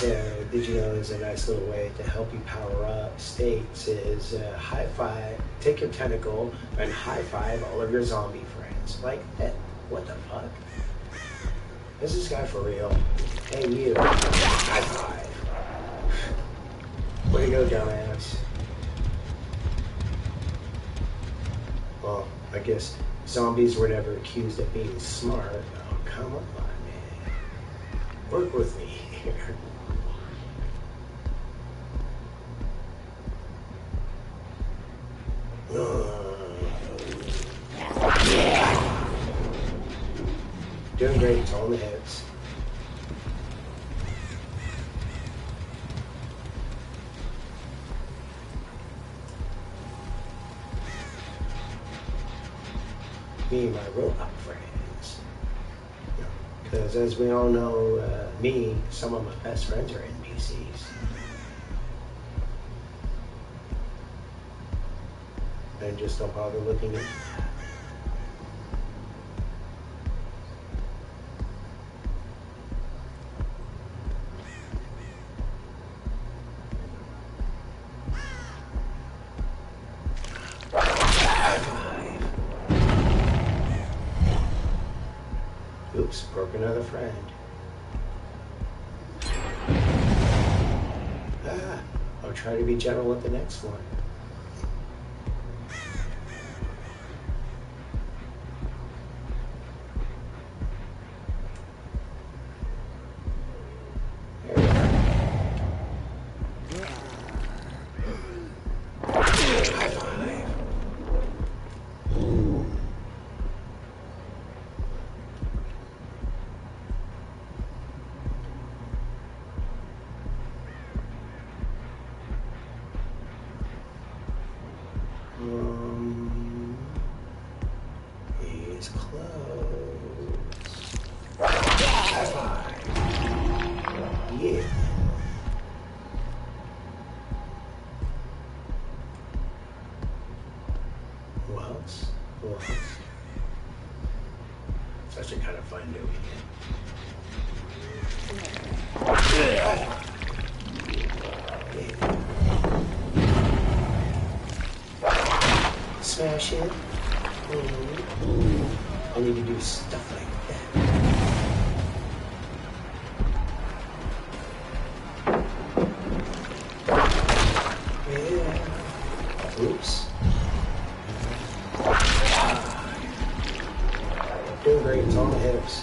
did you know there's a nice little way to help you power up states is high five, take your tentacle and high five all of your zombie friends. Like, what the fuck? Is this guy for real? Hey, you. High five. Way to go, dumbass. Well, I guess zombies were never accused of being smart. Oh, come on, man. Work with me here. Doing great, it's all in the hips. Me and my robot friends. Because as we all know, some of my best friends are NPCs. And just don't bother looking at that. Oops, broke another friend. I'll try to be gentle with the next one. There we are. High five. He's close. High five. Yeah. Who else? Who else? It's actually kind of fun doing it. Yeah. Smash it. I need to do stuff like that. Yeah. Oops. Doing great. It's on the hips.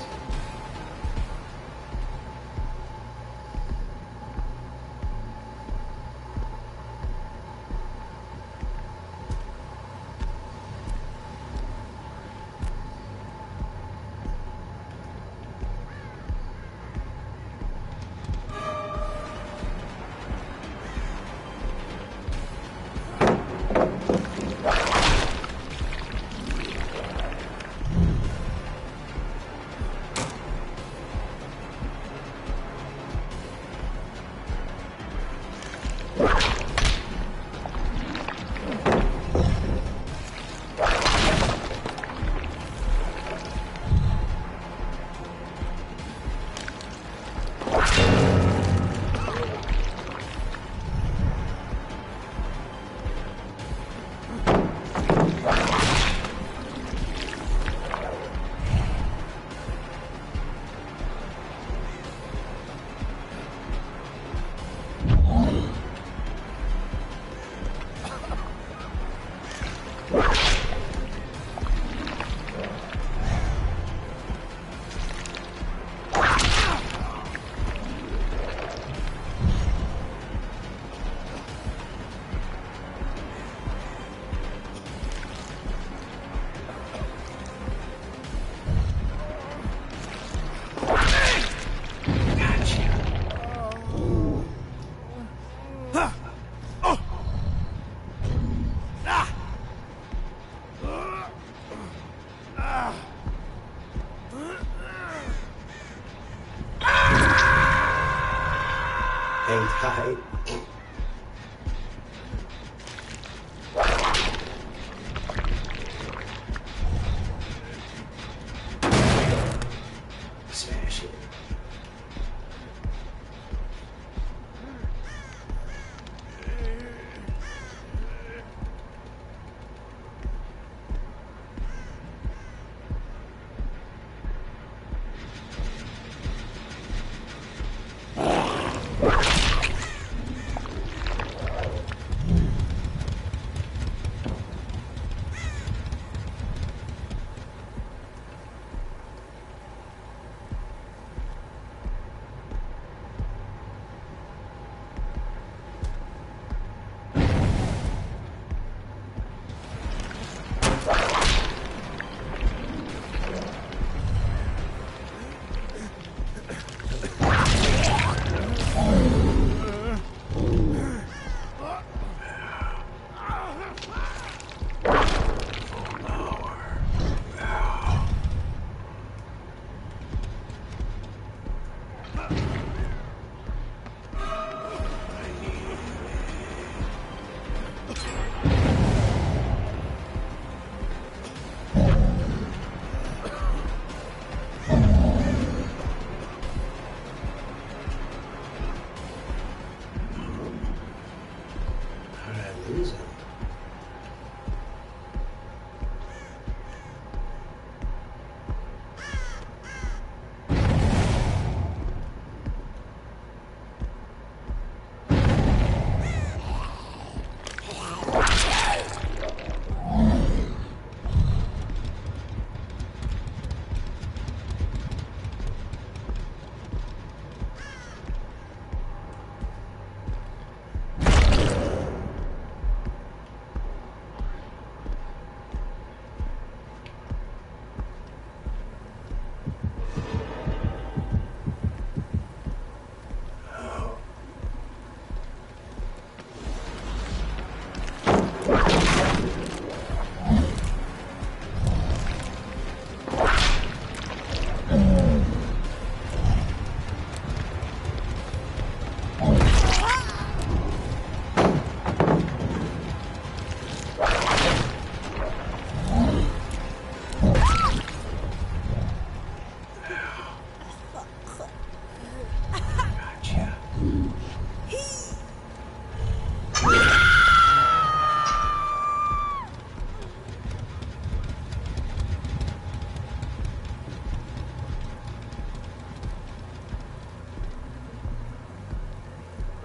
Hang tight. Smash it.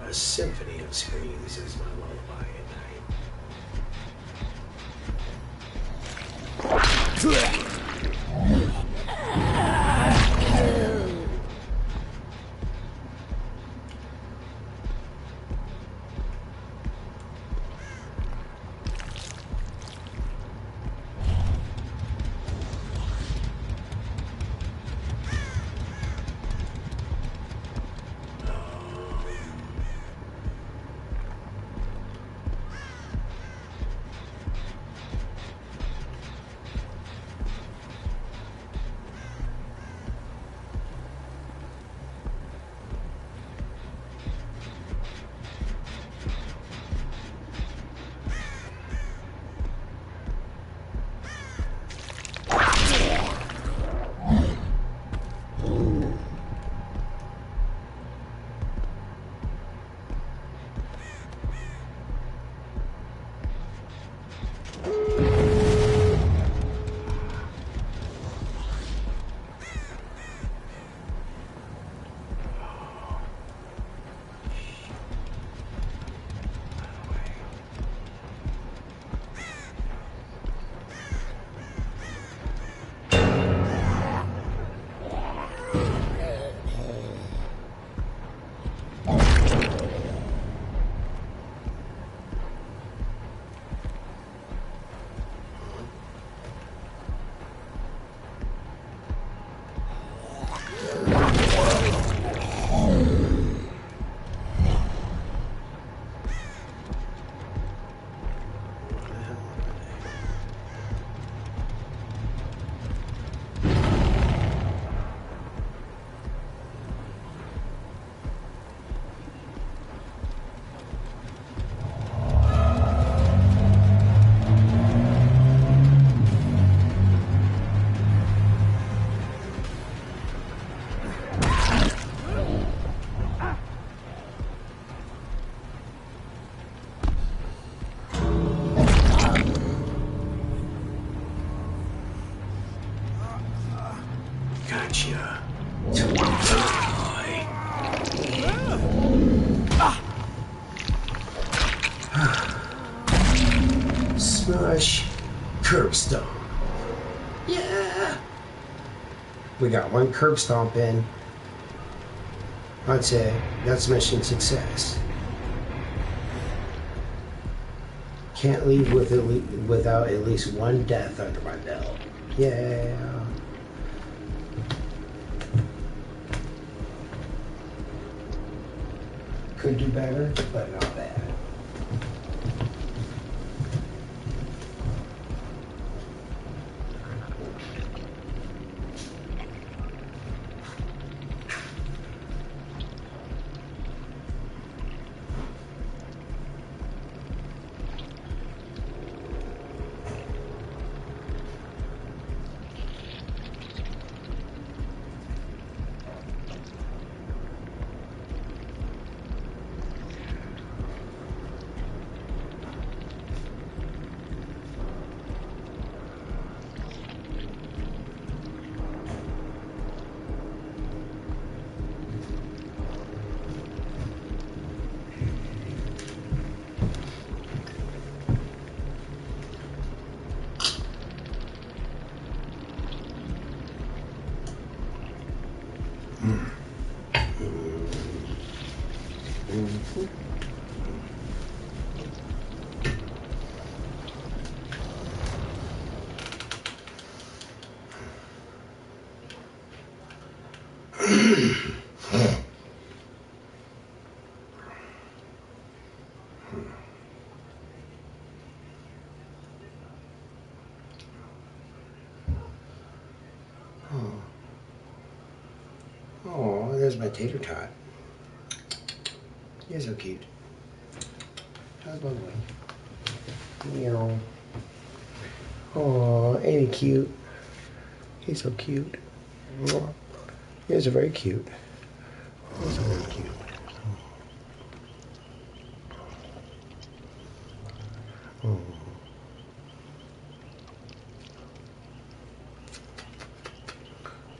A symphony of screams is my lullaby at night. Gotcha. Die. Smush. Curb stomp. Yeah. We got one curb stomp in. I'd say that's mission success. Can't leave without at least one death under my belt. Yeah. Could do better, but not bad. Oh, there's my tater tot. You're so cute. How's my boy? Meow. Oh, ain't he cute? He's so cute. You're so very cute. You're so very cute. Oh.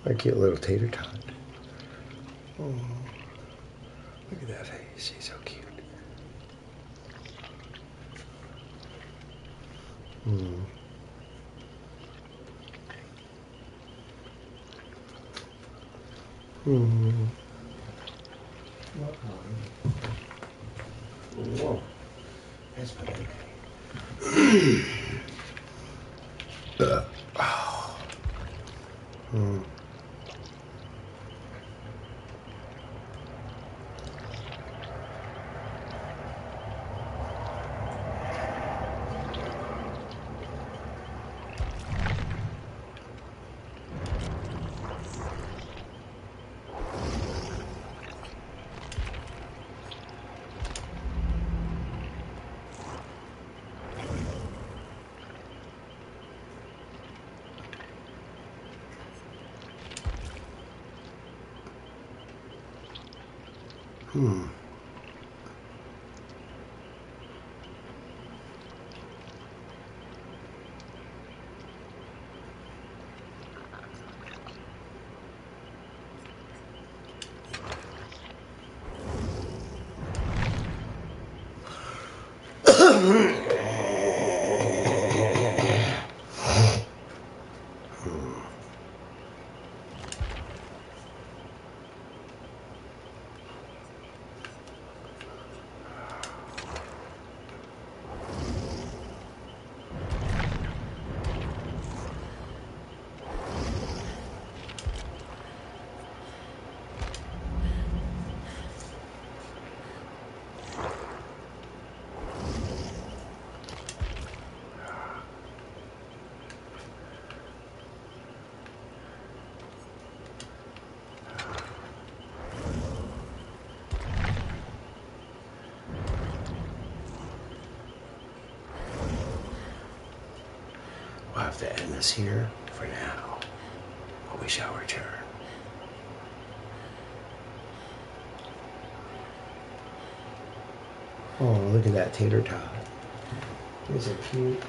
My cute little tater tot. Oh, look at that face. He's so cute. Mm. Mm. Whoa. That's my baby. Oh. Mm. Hmm. We'll have to end this here for now, but we shall return. Oh, look at that tater tot. Is it cute?